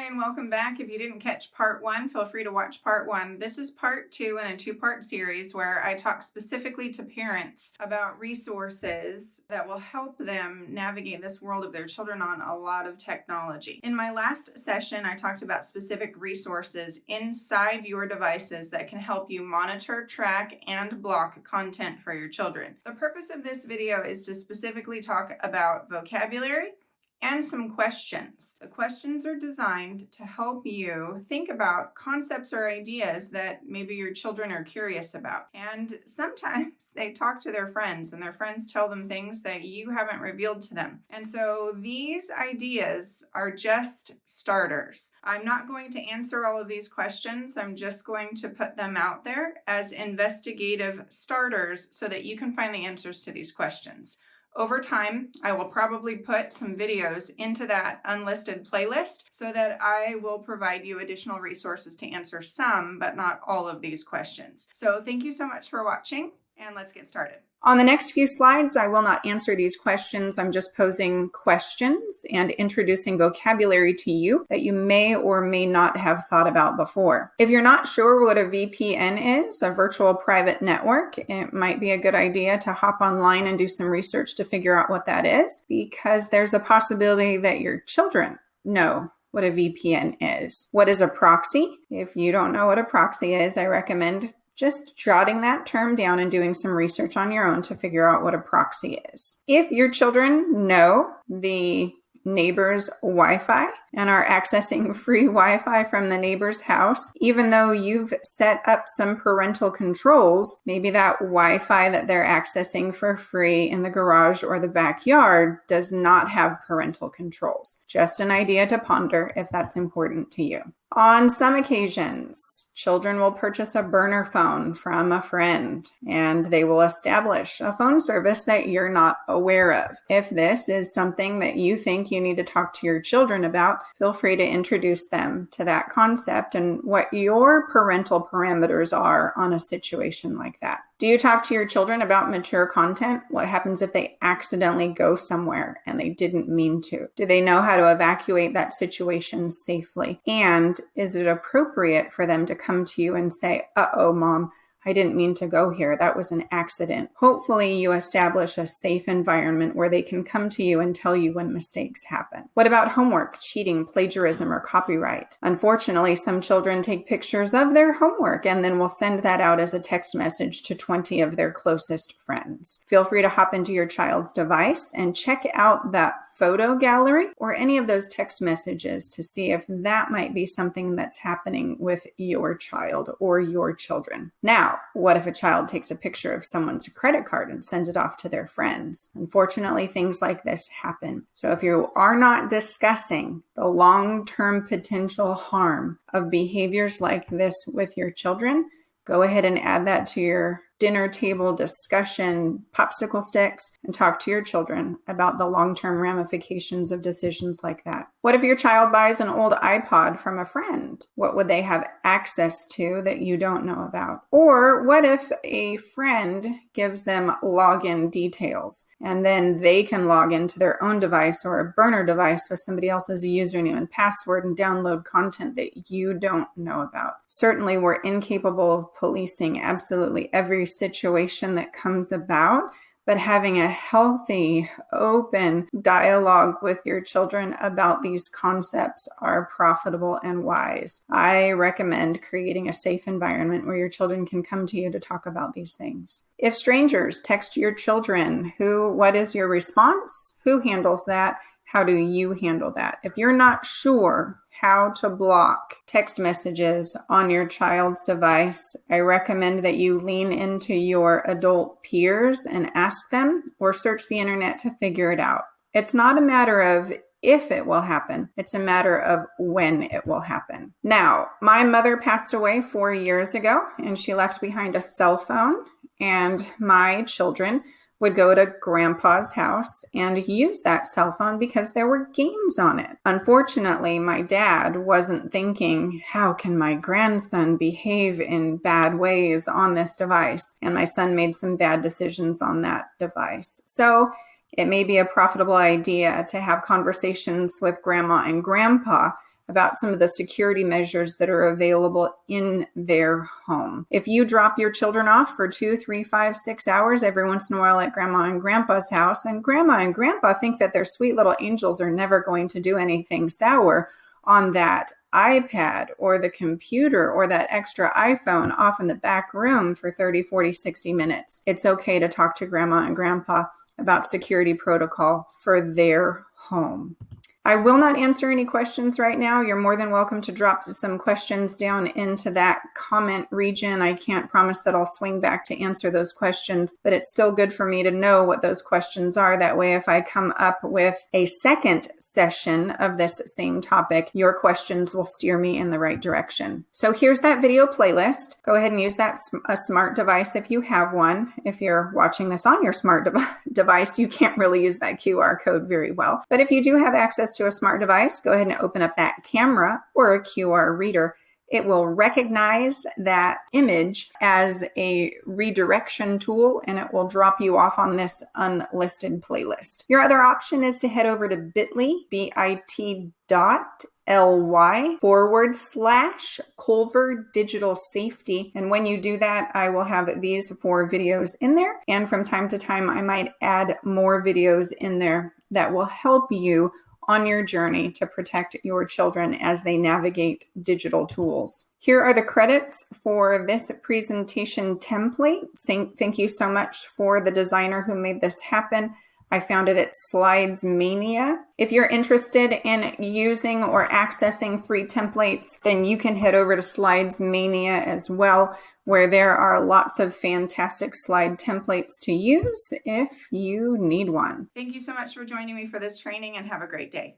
and welcome back. If you didn't catch part one, feel free to watch part one. This is part two in a two-part series where I talk specifically to parents about resources that will help them navigate this world of their children on a lot of technology. In my last session, I talked about specific resources inside your devices that can help you monitor, track, and block content for your children. The purpose of this video is to specifically talk about vocabulary and some questions. The questions are designed to help you think about concepts or ideas that maybe your children are curious about. And sometimes they talk to their friends and their friends tell them things that you haven't revealed to them. And so these ideas are just starters. I'm not going to answer all of these questions. I'm just going to put them out there as investigative starters so that you can find the answers to these questions. Over time, I will probably put some videos into that unlisted playlist so that I will provide you additional resources to answer some, but not all of these questions. So thank you so much for watching, and let's get started. On the next few slides, I will not answer these questions. I'm just posing questions and introducing vocabulary to you that you may or may not have thought about before. If you're not sure what a VPN is, a virtual private network, it might be a good idea to hop online and do some research to figure out what that is, because there's a possibility that your children know what a VPN is. What is a proxy? If you don't know what a proxy is, I recommend just jotting that term down and doing some research on your own to figure out what a proxy is. If your children know the neighbor's Wi-Fi and are accessing free Wi-Fi from the neighbor's house, even though you've set up some parental controls, maybe that Wi-Fi that they're accessing for free in the garage or the backyard does not have parental controls. Just an idea to ponder if that's important to you. On some occasions, children will purchase a burner phone from a friend and they will establish a phone service that you're not aware of. If this is something that you think you need to talk to your children about, feel free to introduce them to that concept and what your parental parameters are on a situation like that. Do you talk to your children about mature content? What happens if they accidentally go somewhere and they didn't mean to? Do they know how to evacuate that situation safely? And is it appropriate for them to come to you and say, "Uh-oh, Mom, I didn't mean to go here. That was an accident"? Hopefully you establish a safe environment where they can come to you and tell you when mistakes happen. What about homework, cheating, plagiarism, or copyright? Unfortunately, some children take pictures of their homework and then will send that out as a text message to 20 of their closest friends. Feel free to hop into your child's device and check out that photo gallery or any of those text messages to see if that might be something that's happening with your child or your children. Now, what if a child takes a picture of someone's credit card and sends it off to their friends? Unfortunately, things like this happen. So if you are not discussing the long-term potential harm of behaviors like this with your children, go ahead and add that to your dinner table discussion popsicle sticks and talk to your children about the long-term ramifications of decisions like that. What if your child buys an old iPod from a friend? What would they have access to that you don't know about? Or what if a friend gives them login details and then they can log into their own device or a burner device with somebody else's username and password and download content that you don't know about? Certainly, we're incapable of policing absolutely every situation that comes about, but having a healthy, open dialogue with your children about these concepts are profitable and wise. I recommend creating a safe environment where your children can come to you to talk about these things. If strangers text your children, what is your response? Who handles that? How do you handle that? If you're not sure how to block text messages on your child's device, I recommend that you lean into your adult peers and ask them or search the internet to figure it out. It's not a matter of if it will happen, it's a matter of when it will happen. Now, my mother passed away 4 years ago and she left behind a cell phone, and my children would go to grandpa's house and use that cell phone because there were games on it. Unfortunately, my dad wasn't thinking, how can my grandson behave in bad ways on this device? And my son made some bad decisions on that device. So it may be a profitable idea to have conversations with grandma and grandpa about some of the security measures that are available in their home. If you drop your children off for 2, 3, 5, 6 hours every once in a while at Grandma and Grandpa's house, and Grandma and Grandpa think that their sweet little angels are never going to do anything sour on that iPad or the computer or that extra iPhone off in the back room for 30, 40, 60 minutes, it's okay to talk to Grandma and Grandpa about security protocol for their home. I will not answer any questions right now. You're more than welcome to drop some questions down into that comment region. I can't promise that I'll swing back to answer those questions, but it's still good for me to know what those questions are. That way, if I come up with a second session of this same topic, your questions will steer me in the right direction. So here's that video playlist. Go ahead and use that a smart device if you have one. If you're watching this on your smart device, you can't really use that QR code very well. But if you do have access to a smart device, go ahead and open up that camera or a QR reader. It will recognize that image as a redirection tool, and it will drop you off on this unlisted playlist. Your other option is to head over to bit.ly/Culver Digital Safety. And when you do that, I will have these 4 videos in there. And from time to time, I might add more videos in there that will help you on your journey to protect your children as they navigate digital tools. Here are the credits for this presentation template. Thank you so much for the designer who made this happen. I found it at Slides Mania. If you're interested in using or accessing free templates, then you can head over to Slides Mania as well, where there are lots of fantastic slide templates to use if you need one. Thank you so much for joining me for this training, and have a great day.